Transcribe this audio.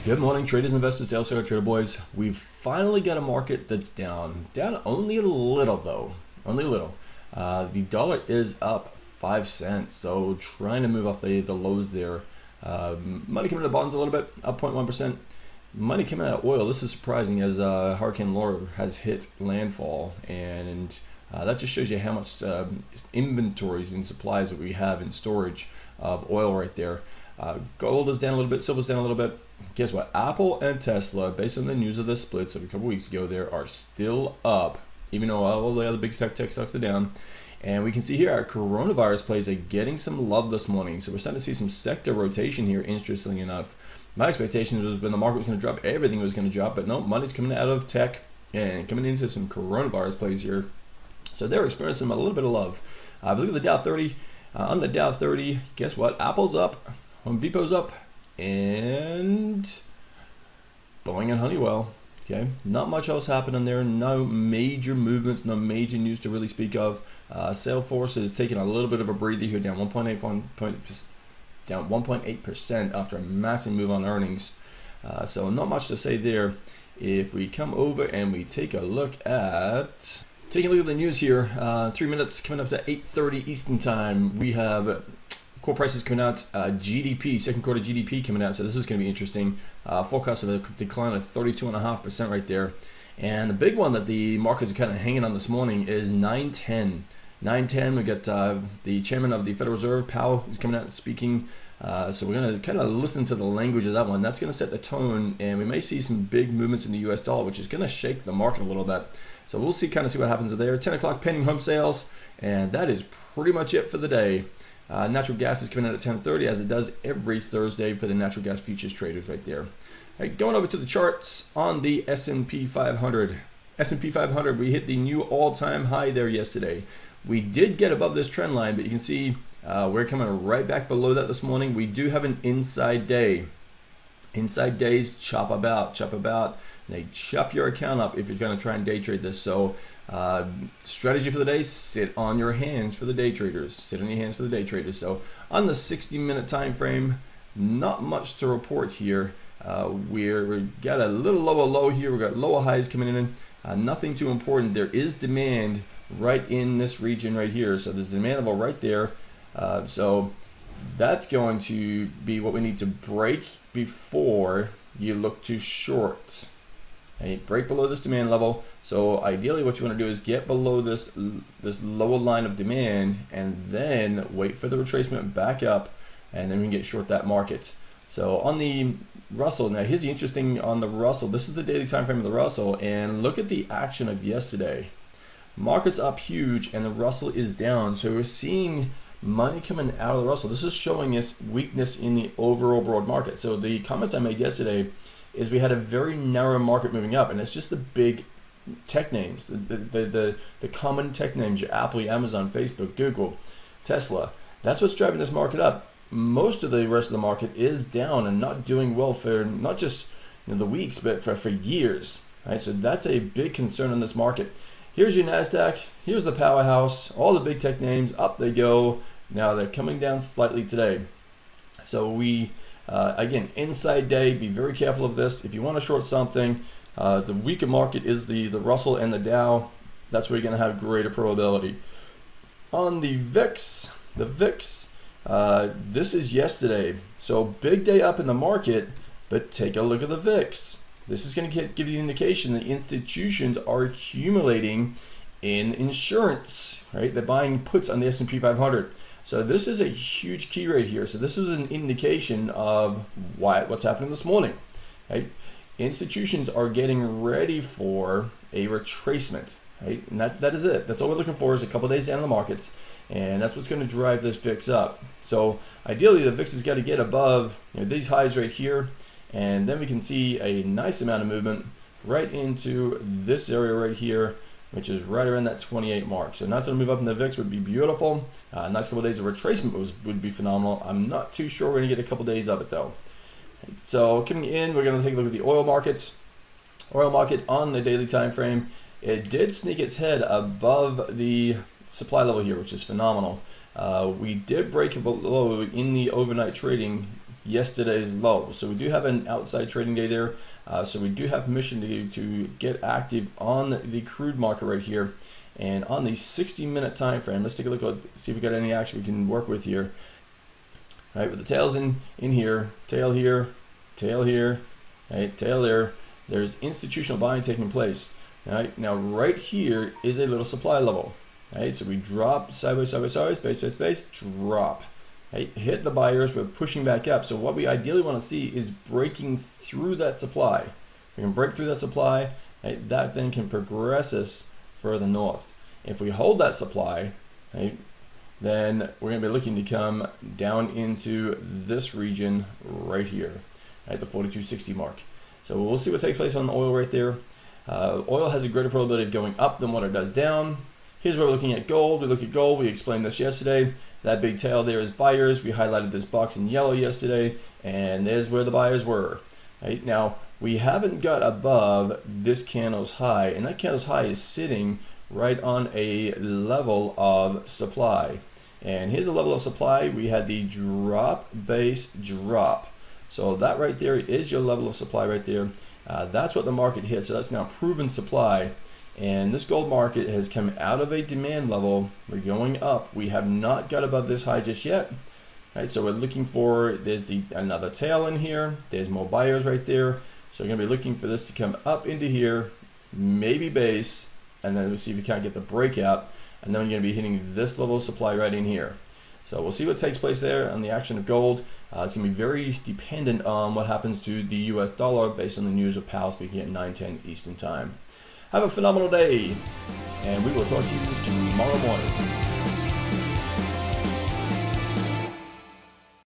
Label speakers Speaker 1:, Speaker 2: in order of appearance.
Speaker 1: Good morning, traders, investors, Dale Sarah, Trader Boys. We've finally got a market that's down only a little though, only a little. The dollar is up 5 cents, so trying to move off the lows there. Money coming out of bonds a little bit, up 0.1%. Money coming out of oil. This is surprising as Hurricane Laura has hit landfall, and that just shows you how much inventories and supplies that we have in storage of oil right there. Gold is down a little bit, silver's down a little bit. Guess what? Apple and Tesla, based on the news of the splits of a couple weeks ago, there are still up, even though all the other big tech stocks are down. And we can see here our coronavirus plays are getting some love this morning. So we're starting to see some sector rotation here, interestingly enough. My expectation was when the market was going to drop, everything was going to drop. But no, money's coming out of tech and coming into some coronavirus plays here. So they're experiencing a little bit of love. Look at the Dow 30. On the Dow 30, guess what? Apple's up, Home Depot's up, and Boeing and Honeywell. Okay, not much else happening there. No major movements, no major news to really speak of. Salesforce is taking a little bit of a breather here, down 1.8% after a massive move on earnings. So not much to say there. If we come over and we take a look at the news here, 3 minutes coming up to 8:30 Eastern time. We have core prices coming out, GDP, second quarter GDP coming out, so this is going to be interesting. Forecast of a decline of 32.5% right there. And the big one that the markets are kind of hanging on this morning is 9/10. 9/10, we got the chairman of the Federal Reserve, Powell, is coming out and speaking. So we're going to kind of listen to the language of that one. That's going to set the tone, and we may see some big movements in the US dollar, which is going to shake the market a little bit. So we'll see what happens there. 10 o'clock pending home sales, and that is pretty much it for the day. Natural gas is coming out at 10:30, as it does every Thursday for the natural gas futures traders right there. Right, going over to the charts on the S&P 500. S&P 500, we hit the new all-time high there yesterday. We did get above this trend line, but you can see we're coming right back below that this morning. We do have an inside day. Inside days chop about. They chop your account up if you're going to try and day trade this. So strategy for the day, sit on your hands for the day traders. Sit on your hands for the day traders. So on the 60-minute time frame, not much to report here. We got a little lower low here. We got lower highs coming in. Nothing too important. There is demand right in this region right here. So there's demand level right there. So that's going to be what we need to break before you look to short. Okay, break below this demand level. So ideally what you want to do is get below this lower line of demand and then wait for the retracement back up, and then we can get short that market. So on the Russell, now here's the interesting on the Russell. This is the daily time frame of the Russell, and look at the action of yesterday. Market's up huge and the Russell is down. So we're seeing money coming out of the Russell. This is showing us weakness in the overall broad market. So the comments I made yesterday is we had a very narrow market moving up, and it's just the big tech names, the common tech names, your Apple, your Amazon, Facebook, Google, Tesla. That's what's driving this market up. Most of the rest of the market is down and not doing well for not just the weeks, but for years. Right? So that's a big concern in this market. Here's your Nasdaq. Here's the powerhouse. All the big tech names, up they go. Now they're coming down slightly today. So we again, inside day, be very careful of this. If you want to short something, the weaker market is the Russell and the Dow. That's where you're going to have greater probability. On the VIX, this is yesterday. So big day up in the market, but take a look at the VIX. This is going to give you the indication that institutions are accumulating in insurance, right? They're buying puts on the S&P 500. So this is a huge key right here. So this is an indication of what's happening this morning. Right? Institutions are getting ready for a retracement. Right? And that is it. That's all we're looking for is a couple days down in the markets. And that's what's going to drive this VIX up. So ideally the VIX has got to get above these highs right here. And then we can see a nice amount of movement right into this area right here, which is right around that 28 mark. So nice little move up in the VIX would be beautiful. Nice couple of days of retracement would be phenomenal. I'm not too sure we're going to get a couple days of it though. So coming in, we're going to take a look at the oil market. Oil market on the daily time frame. It did sneak its head above the supply level here, which is phenomenal. We did break below in the overnight trading yesterday's low. So we do have an outside trading day there. So we do have permission to get active on the crude market right here. And on the 60-minute time frame, let's take a look at, see if we got any action we can work with here. All right, with the tails in here, tail here, right, tail there. There's institutional buying taking place. All right, now right here is a little supply level. All right, so we drop sideways, base, drop. Right, hit the buyers, we're pushing back up. So what we ideally want to see is breaking through that supply. We can break through that supply, right, that then can progress us further north. If we hold that supply, right, then we're going to be looking to come down into this region right here at the 42.60 mark. So we'll see what takes place on oil right there. Oil has a greater probability of going up than what it does down. Here's where we're looking at gold. We look at gold. We explained this yesterday. That big tail there is buyers. We highlighted this box in yellow yesterday, and there's where the buyers were. Right now, we haven't got above this candle's high, and that candle's high is sitting right on a level of supply. And here's a level of supply. We had the drop, base, drop. So that right there is your level of supply right there. That's what the market hit. So that's now proven supply. And this gold market has come out of a demand level. We're going up. We have not got above this high just yet. Right, so we're looking for, there's another tail in here. There's more buyers right there. So we're going to be looking for this to come up into here, maybe base, and then we'll see if we can't get the breakout. And then we're going to be hitting this level of supply right in here. So we'll see what takes place there on the action of gold. It's going to be very dependent on what happens to the US dollar based on the news of Powell speaking at 9:10 Eastern Time. Have a phenomenal day, and we will talk to you tomorrow morning.